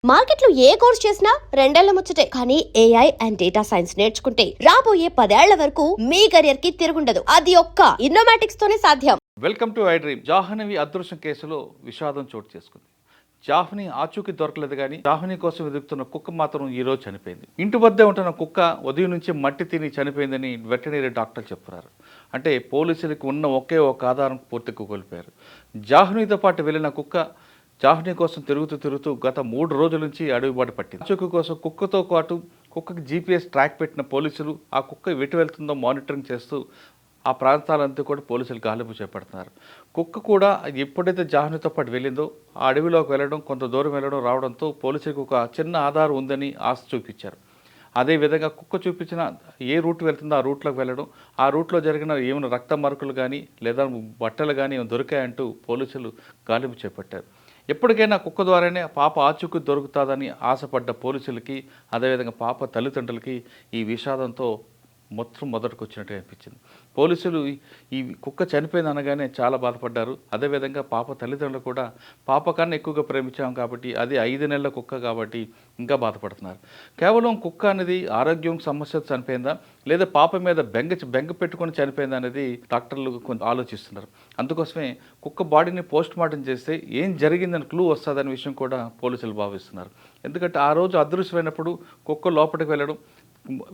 మార్కెట్లో ఏ కోర్స్ చేసినా రెండేళ్ల ముచ్చటే. కానీ ఏఐ అండ్ డేటా సైన్స్ నేర్చుకుంటే రాబోయే 10 ఏళ్ల వరకు మీ కెరియర్ కి తిరుగుండదు. అది ఒక్క ఇన్నోమాటిక్స్ తోనే సాధ్యం. Welcome to I dream. Jahnavi అదృశ్యం కేసులో విషాదం చోటు చేసుకుంది. జాహ్నవి ఆచూకీ దొరకలేదు కానీ జాహ్నవి కోసం వెతుకుతున్న కుక్క మాత్రం ఈ రోజు చనిపోయింది. ఇంటి వద్దే ఉంటున్న కుక్క ఉదయం నుంచి మట్టి తిని చనిపోయిందని వెటర్నరీ డాక్టర్లు చెప్తున్నారు. అంటే పోలీసులకు ఉన్న ఒకే ఒక ఆధారం పూర్తిగా కోల్పోయారు. జాహ్నవితో పాటు వెళ్ళిన కుక్క జాహ్నవి కోసం తిరుగుతూ గత 3 రోజుల నుంచి అడవిబాటు పట్టింది. ఆచూకీ కోసం కుక్కతో పాటు కుక్కకి జీపీఎస్ ట్రాక్ పెట్టిన పోలీసులు ఆ కుక్క ఎటు వెళ్తుందో మానిటరింగ్ చేస్తూ ఆ ప్రాంతాలంతా కూడా పోలీసులు గాలింపు చేపడుతున్నారు. కుక్క కూడా ఎప్పుడైతే జాహ్నవితో పాటు వెళ్ళిందో ఆ అడవిలోకి వెళ్ళడం, కొంత దూరం వెళ్ళడం రావడంతో పోలీసులకు ఒక చిన్న ఆధారం ఉందని ఆశ చూపించారు. అదేవిధంగా కుక్క చూపించిన ఏ రూట్ వెళ్తుందో ఆ రూట్లోకి వెళ్ళడం, ఆ రూట్లో జరిగిన ఏమైనా రక్త మరకలు కానీ లేదా బట్టలు కానీ దొరికాయంటూ పోలీసులు గాలింపు చేపట్టారు. ఎప్పటికైనా కుక్క ద్వారానే పాప ఆచూకీ దొరుకుతుందని ఆశపడ్డ పోలీసులకి, అదేవిధంగా పాప తల్లిదండ్రులకి ఈ విషాదంతో మొదటికి వచ్చినట్టు అనిపించింది. పోలీసులు ఈ కుక్క చనిపోయింది అనగానే చాలా బాధపడ్డారు. అదేవిధంగా పాప తల్లిదండ్రులు కూడా పాప కన్నా ఎక్కువగా ప్రేమించాం కాబట్టి, అది 5 నెలల కుక్క కాబట్టి ఇంకా బాధపడుతున్నారు. కేవలం కుక్క అనేది ఆరోగ్యం సమస్య చనిపోయిందా లేదా పాప మీద బెంగ పెట్టుకొని చనిపోయిందా అనేది డాక్టర్లు కొంచెం ఆలోచిస్తున్నారు. అందుకోసమే కుక్క బాడీని పోస్ట్ మార్టం చేస్తే ఏం జరిగిందని క్లూ వస్తుందనే విషయం కూడా పోలీసులు భావిస్తున్నారు. ఎందుకంటే ఆ రోజు అదృశ్యమైనప్పుడు కుక్క లోపలికి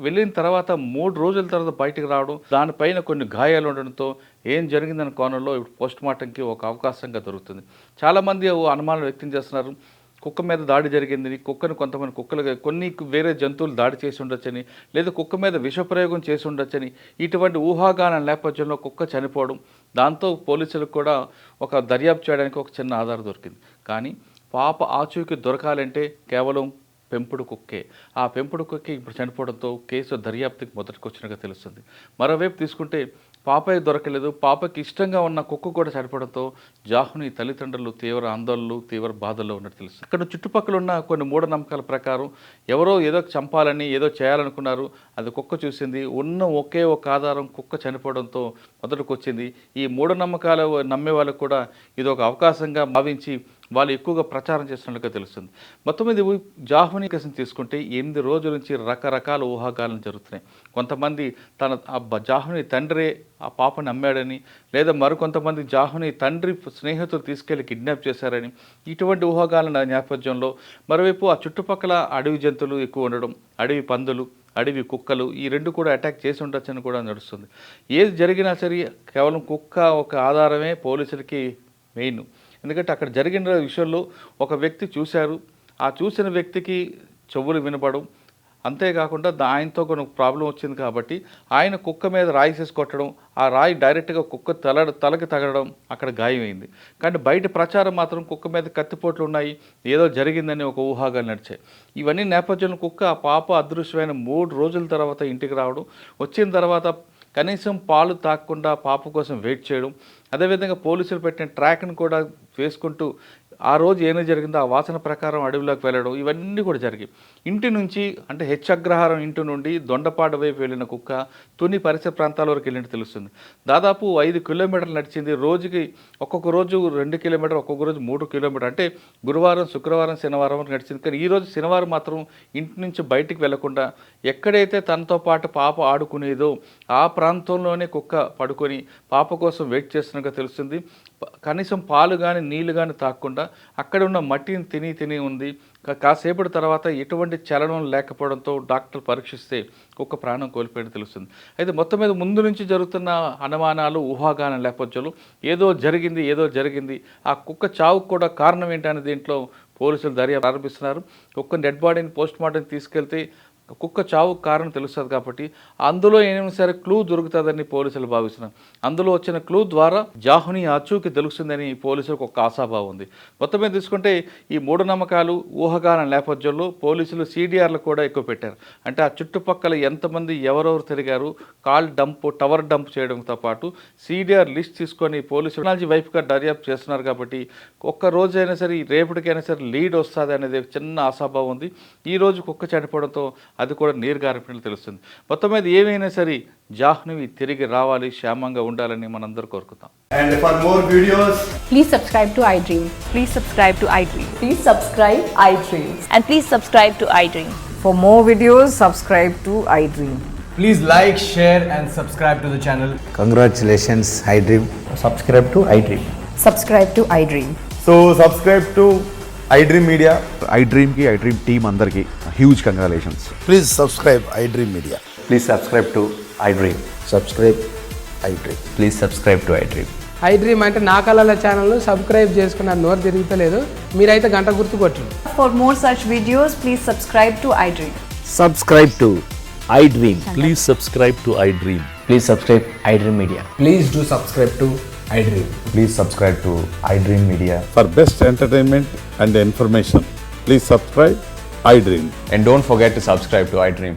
వెళ్ళిన తర్వాత 3 రోజుల తర్వాత బయటకు రావడం, దానిపైన కొన్ని గాయాలు ఉండడంతో ఏం జరిగిందన్న కోణంలో ఇప్పుడు పోస్ట్ మార్టంకి ఒక అవకాశంగా దొరుకుతుంది. చాలామంది అనుమానాలు వ్యక్తం చేస్తున్నారు. కుక్క మీద దాడి జరిగిందని, కుక్కను కొన్ని వేరే జంతువులు దాడి చేసి ఉండొచ్చని, లేదా కుక్క మీద విషప్రయోగం చేసి ఉండొచ్చని, ఇటువంటి ఊహాగానాల నేపథ్యంలో కుక్క చనిపోవడం, దాంతో పోలీసులకు కూడా ఒక దర్యాప్తు చేయడానికి ఒక చిన్న ఆధారం దొరికింది. కానీ పాప ఆచూకీ దొరకాలంటే కేవలం పెంపుడు కుక్కే. ఆ పెంపుడు కుక్కే ఇప్పుడు చనిపోవడంతో కేసు దర్యాప్తుకి మొదటికి వచ్చినట్టుగా తెలుస్తుంది. మరోవైపు తీసుకుంటే పాపయ్య దొరకలేదు, పాపకి ఇష్టంగా ఉన్న కుక్క కూడా చనిపోవడంతో జాహ్నవి తల్లిదండ్రులు తీవ్ర ఆందోళనలు, తీవ్ర బాధల్లో ఉన్నట్టు తెలుస్తుంది. ఇక్కడ చుట్టుపక్కల ఉన్న కొన్ని మూఢనమ్మకాల ప్రకారం ఎవరో ఏదో చంపాలని ఏదో చేయాలనుకున్నారు, అది కుక్క చూసింది. ఉన్న ఒకే ఒక ఆధారం కుక్క చనిపోవడంతో మొదటికి వచ్చింది. ఈ మూఢనమ్మకాలు నమ్మే వాళ్ళకు కూడా ఇది ఒక అవకాశంగా భావించి వాళ్ళు ఎక్కువగా ప్రచారం చేస్తున్నట్టుగా తెలుస్తుంది. మొత్తం మీద జాహ్నవి కేసును తీసుకుంటే 8 రోజుల నుంచి రకరకాల ఊహాగానాలు జరుగుతున్నాయి. కొంతమంది జాహ్నవి తండ్రే ఆ పాపని అమ్మాడని, లేదా మరికొంతమంది జాహ్నవి తండ్రి స్నేహితులు తీసుకెళ్లి కిడ్నాప్ చేశారని, ఇటువంటి ఊహాగానాల నేపథ్యంలో మరోవైపు ఆ చుట్టుపక్కల అడవి జంతువులు ఎక్కువ ఉండడం, అడవి పందులు, అడవి కుక్కలు, ఈ 2 కూడా అటాక్ చేసి ఉండొచ్చని కూడా నడుస్తుంది. ఏది జరిగినా సరే కేవలం కుక్క ఒక ఆధారమే పోలీసులకి మెయిన్. ఎందుకంటే అక్కడ జరిగిన విషయంలో ఒక వ్యక్తి చూశారు, ఆ చూసిన వ్యక్తికి చెవులు వినపడం, అంతేకాకుండా ఆయనతో కొన్ని ప్రాబ్లం వచ్చింది కాబట్టి ఆయన కుక్క మీద రాయి చేసి కొట్టడం, ఆ రాయి డైరెక్ట్గా కుక్క తలకి తగలడం, అక్కడ గాయమైంది. కానీ బయట ప్రచారం మాత్రం కుక్క మీద కత్తిపోట్లు ఉన్నాయి, ఏదో జరిగిందని ఒక ఊహాగాలు నడిచాయి. ఇవన్నీ నేపథ్యంలో కుక్క ఆ పాప అదృశ్యమైన 3 రోజుల తర్వాత ఇంటికి రావడం, వచ్చిన తర్వాత కనీసం పాలు తాగకుండా పాప కోసం వెయిట్ చేయడం, అదేవిధంగా పోలీసులు పెట్టిన ట్రాక్ను కూడా వేసుకుంటూ ఆ రోజు ఏమి జరిగిందో ఆ వాసన ప్రకారం అడవిలోకి వెళ్ళడం, ఇవన్నీ కూడా జరిగాయి. ఇంటి నుంచి అంటే అగ్రహారం ఇంటి నుండి దొండపాడు వైపు వెళ్ళిన కుక్క తుని పరిసర ప్రాంతాల వరకు వెళ్ళినట్టు తెలుస్తుంది. దాదాపు 5 కిలోమీటర్లు నడిచింది. రోజుకి ఒక్కొక్క రోజు 2 కిలోమీటర్, ఒక్కొక్క రోజు 3 కిలోమీటర్, అంటే గురువారం, శుక్రవారం, శనివారం వరకు నడిచింది. కానీ ఈరోజు శనివారం మాత్రం ఇంటి నుంచి బయటికి వెళ్లకుండా ఎక్కడైతే తనతో పాటు పాప ఆడుకునేదో ఆ ప్రాంతంలోనే కుక్క పడుకొని పాప కోసం వెయిట్ చేస్తున్నట్టుగా తెలుస్తుంది. కనీసం పాలు కానీ నీళ్లు కానీ తాగకుండా అక్కడ ఉన్న మట్టిని తిని ఉంది. కాసేపటి తర్వాత ఎటువంటి చలనం లేకపోవడంతో డాక్టర్ పరీక్షిస్తే కుక్క ప్రాణం కోల్పోయినట్టు తెలుస్తుంది. అయితే మొత్తం మీద ముందు నుంచి జరుగుతున్న అనుమానాలు, ఊహాగానం నేపథ్యంలో ఏదో జరిగింది. ఆ కుక్క చావుకు కూడా కారణం ఏంటనే దీంట్లో పోలీసులు దర్యాప్తు ప్రారంభిస్తున్నారు. కుక్క డెడ్ బాడీని పోస్ట్ మార్టం తీసుకెళ్తే కుక్క చావుకు కారణం తెలుస్తుంది కాబట్టి అందులో ఏమైనా సరే క్లూ దొరుకుతుందని పోలీసులు భావిస్తున్నారు. అందులో వచ్చిన క్లూ ద్వారా జాహ్నవి ఆచూకీ తెలుస్తుందని పోలీసులకు ఒక ఆశాభావం ఉంది. మొత్తం మీద తీసుకుంటే ఈ మూఢనమ్మకాలు, ఊహాగాన నేపథ్యంలో పోలీసులు CDRలు కూడా ఎక్కువ పెట్టారు. అంటే ఆ చుట్టుపక్కల ఎంతమంది ఎవరెవరు తిరిగారు, టవర్ డంప్ చేయడంతో పాటు CDR లిస్ట్ తీసుకొని పోలీసులు టెక్నాలజీ వైపుగా దర్యాప్తు చేస్తున్నారు. కాబట్టి ఒక్క రోజైనా సరే రేపటికైనా సరే లీడ్ వస్తుంది అనేది చిన్న ఆశాభావం ఉంది. ఈ రోజు కుక్క చనిపోవడంతో అది కూడా నీరు గారిపినట్లు తెలుస్తుంది. మొత్తం మీద ఏమైనా సరే జాహ్నవి తిరిగి రావాలి, క్షేమంగా ఉండాలని మనందరూ కోరుకుందాం. And for more videos, Please subscribe to iDream. Please subscribe to iDream. Please subscribe iDream. And please subscribe to iDream. For more videos, subscribe to iDream. please like, share and subscribe to the channel. Congratulations, iDream. Subscribe to iDream. Subscribe to iDream. So subscribe to iDream Media. iDream ki iDream team andarki huge congratulations. Please subscribe iDream Media. Please subscribe to iDream. Subscribe iDream. Please subscribe to iDream. iDream అంటే నా కళల channel subscribe చేసుకున్న నోరు తిరుగుతలేదు, మీరైతే గంట గుర్తు కొట్టండి. For more such videos, please subscribe to iDream. Subscribe to iDream. Please subscribe to iDream. Please subscribe iDream Media. Please do subscribe to iDream. Please subscribe to iDream Media. For best entertainment and information, please subscribe iDream. And don't forget to subscribe to iDream.